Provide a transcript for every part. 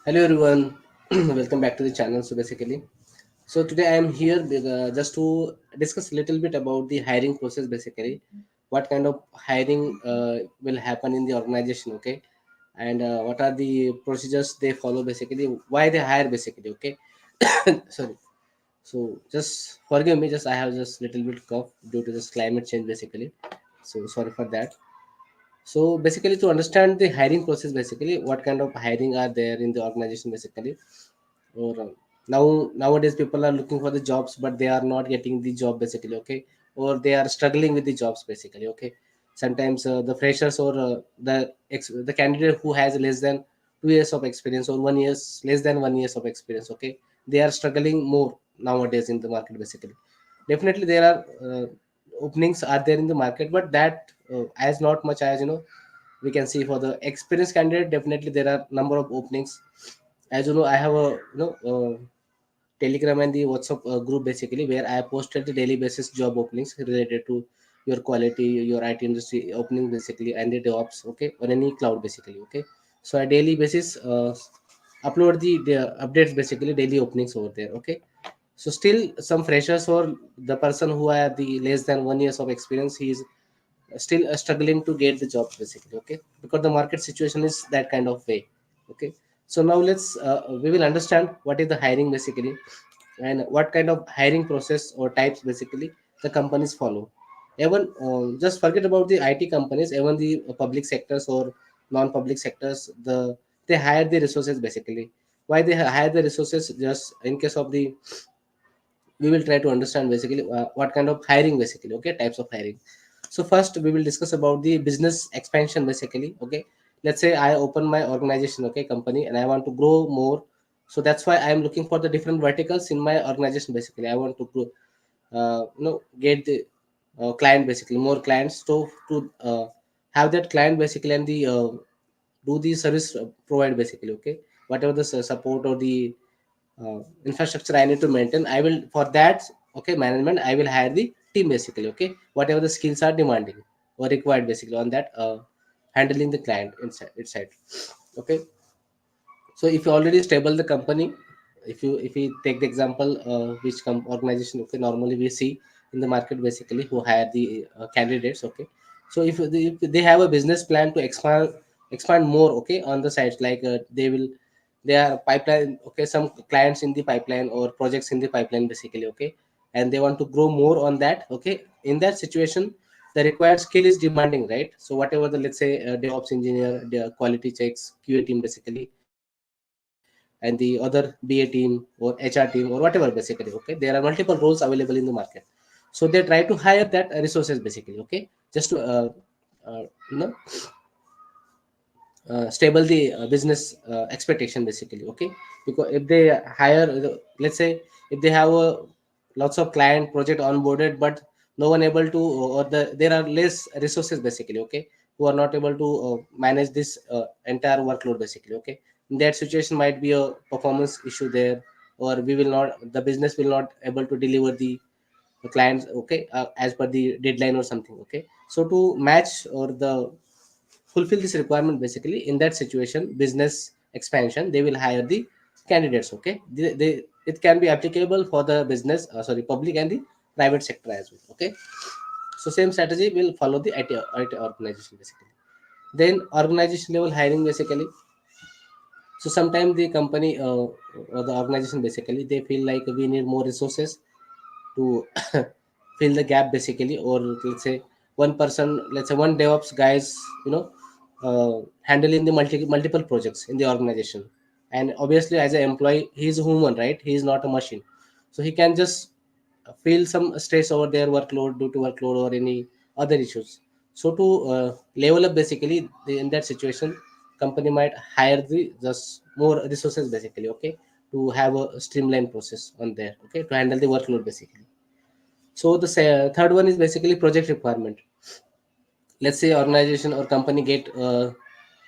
Hello everyone, welcome back to the channel. So today I am here just to discuss a little bit about the hiring process. Basically, what kind of hiring will happen in the organization, okay, and what are the procedures they follow. Basically, why they hire. Basically, okay. Sorry. So just forgive me. Just I have just little bit cough due to this climate change. Basically, so sorry for that. So basically, to understand the hiring process, basically, what kind of hiring are there in the organization, basically, or nowadays people are looking for the jobs, but they are not getting the job, basically, okay, or they are struggling with the jobs, basically, okay. Sometimes the freshers or the candidate who has less than 2 years of experience or 1 years less than 1 years of experience, okay, they are struggling more nowadays in the market, basically. Definitely there are openings are there in the market, but that as not much as we can see for the experienced candidate. Definitely there are number of openings. As you know, I have a Telegram and the WhatsApp group, basically, where I posted the daily basis job openings related to your quality, your IT industry opening, basically, and the DevOps, okay, on any cloud, basically, okay. So a daily basis upload the updates, basically daily openings over there, okay. So still some freshers or the person who have the less than 1 years of experience, he is still struggling to get the job, basically, okay, because the market situation is that kind of way, okay. So now let's we will understand what is the hiring, basically, and what kind of hiring process or types, basically, the companies follow. Even just forget about the IT companies, even the public sectors or non-public sectors, they hire the resources, basically. Why they hire the resources? Just in case of the, we will try to understand, basically, what kind of hiring, basically, okay, types of hiring. So first we will discuss about the business expansion, basically, okay. Let's say I open my organization, okay, company, and I want to grow more. So that's why I am looking for the different verticals in my organization, basically. I want to grow, get the client, basically, more clients, to have that client, basically, and the do the service provide, basically, okay. Whatever the support or the infrastructure I need to maintain, I will, for that, okay, management, I will hire the team, basically, okay, whatever the skills are demanding or required, basically, on that handling the client inside, okay. So if you already stable the company, if you take the example, which organization, okay, normally we see in the market, basically, who hire the candidates, okay. So if they have a business plan to expand more, okay, on the sites, like they are pipeline, okay, some clients in the pipeline or projects in the pipeline, basically, okay, and they want to grow more on that, okay. In that situation, the required skill is demanding, right? So whatever the, let's say, DevOps engineer, the quality checks, QA team, basically, and the other BA team or HR team or whatever, basically, okay, there are multiple roles available in the market. So they try to hire that resources, basically, okay, just to uh, you know stable the business expectation, basically, okay. Because if they hire, let's say, if they have lots of client project onboarded, but no one able to, or there are less resources, basically, okay, who are not able to manage this entire workload, basically, okay. In that situation might be a performance issue there, or we will not, the business will not able to deliver the clients, okay, as per the deadline or something, okay. So to match or the fulfill this requirement, basically, in that situation, business expansion, they will hire the candidates, okay. It can be applicable for the business, sorry, public and the private sector as well, okay. So same strategy will follow the IT organization, basically. Then organization level hiring, basically. So sometimes the company or the organization, basically, they feel like we need more resources to fill the gap, basically, or let's say one person, let's say one DevOps guys, handling the multiple projects in the organization. And obviously, as an employee, he is a human, right? He is not a machine. So he can just feel some stress over their workload due to workload or any other issues. So to level up, basically, in that situation, company might hire the just more resources, basically, okay, to have a streamlined process on there, okay, to handle the workload, basically. So the third one is basically project requirement. Let's say organization or company get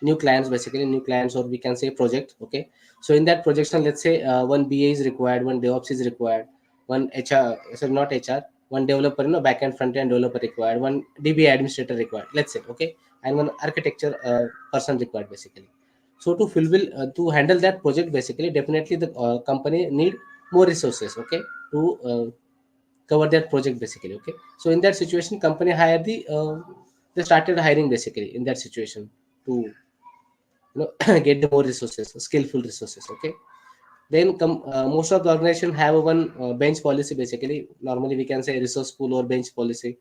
new clients, basically new clients, or we can say project, okay. So in that projection, let's say one BA is required, one DevOps is required, one HR, so not HR, one developer, backend front end developer required, one DBA administrator required, let's say, okay, and one architecture person required, basically. So to fulfill to handle that project basically, definitely the company need more resources, okay, to cover that project basically, okay. So in that situation, company hire the they started hiring basically in that situation to get the more resources, skillful resources, okay. Then come most of the organization have a one bench policy basically. Normally we can say resource pool or bench policy,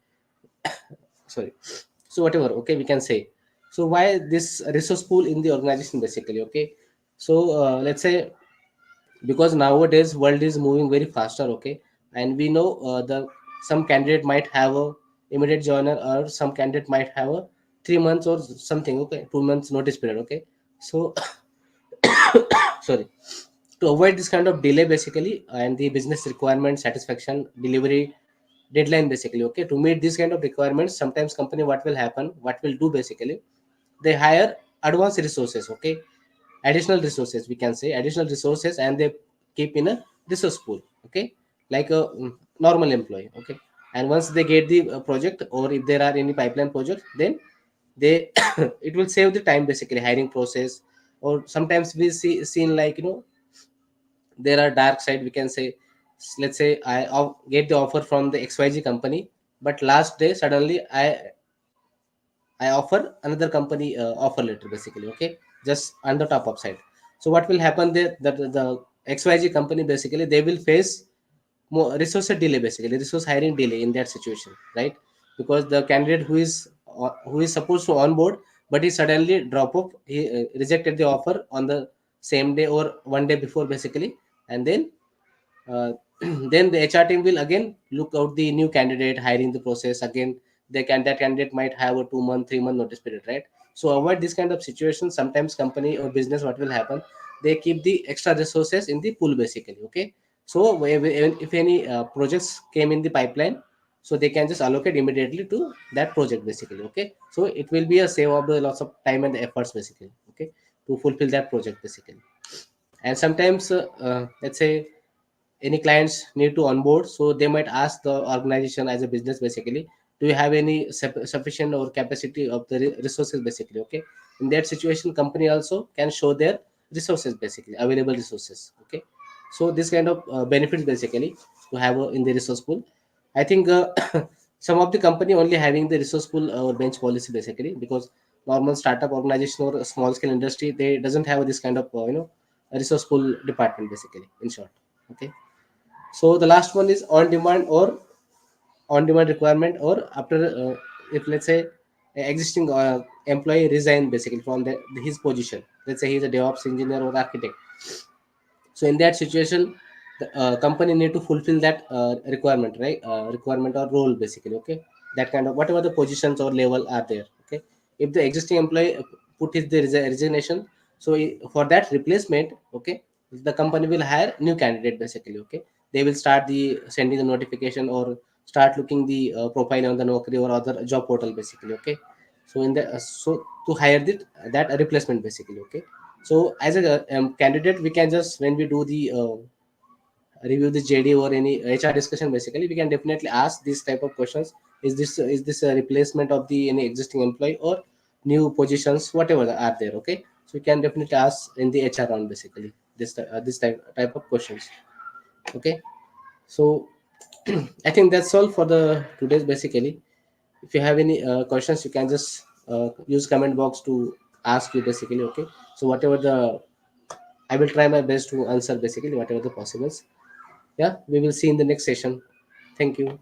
sorry. So whatever, okay, we can say. So why this resource pool in the organization basically, okay. So let's say, because nowadays world is moving very faster, okay, and we know the some candidate might have a immediate joiner, or some candidate might have a 3 months or something, okay, 2 months notice period, okay. So sorry, to avoid this kind of delay basically, and the business requirement satisfaction delivery deadline basically, okay, to meet this kind of requirements, sometimes company what will happen, what will do basically, they hire advanced resources, okay, additional resources, we can say additional resources, and they keep in a resource pool, okay, like a normal employee, okay. And once they get the project, or if there are any pipeline project, then they it will save the time basically, hiring process. Or sometimes we see seen like, there are dark side, we can say. Let's say I get the offer from the xyz company, but last day suddenly I offer another company offer letter basically, okay, just on the top of side. So what will happen there, that the XYZ company basically, they will face more resource delay basically, resource hiring delay in that situation, right? Because the candidate who is supposed to onboard, but he suddenly drop off, he rejected the offer on the same day or one day before basically, and then uh, then the HR team will again look out the new candidate, hiring the process again. That candidate might have a 2 month, 3 month notice period, right? So avoid this kind of situation. Sometimes company or business, what will happen? They keep the extra resources in the pool basically. Okay. So if any projects came in the pipeline, so they can just allocate immediately to that project basically. Okay. So it will be a save of the lots of time and efforts basically. Okay, to fulfill that project basically. And sometimes let's say any clients need to onboard, so they might ask the organization as a business basically, do you have any sufficient or capacity of the resources basically, okay. In that situation, company also can show their resources basically, available resources, okay. So this kind of benefits basically to have in the resource pool. I think some of the company only having the resource pool or bench policy basically, because normal startup organization or a small scale industry, they doesn't have this kind of a resource pool department basically, in short, okay. So the last one is on demand requirement, or after if let's say a existing employee resign basically from his position. Let's say he's a DevOps engineer or architect. So in that situation, the company need to fulfill that requirement, right? Requirement or role basically, okay. That kind of whatever the positions or level are there, okay. If the existing employee put his the resignation, so for that replacement, okay, the company will hire new candidate basically, okay. They will start the sending the notification, or start looking the profile on the Naukri or other job portal basically, okay. So in the so to hire that replacement basically, okay. So as a candidate, we can just, when we do the review the JD or any HR discussion, basically we can definitely ask this type of questions. Is this a replacement of the any existing employee, or new positions, whatever are there, okay. So we can definitely ask in the HR round basically, this type of questions, okay. So I think that's all for the today's basically. If you have any questions, you can just use comment box to ask you basically, okay. So whatever the, I will try my best to answer basically whatever the possibles. Yeah, we will see in the next session. Thank you.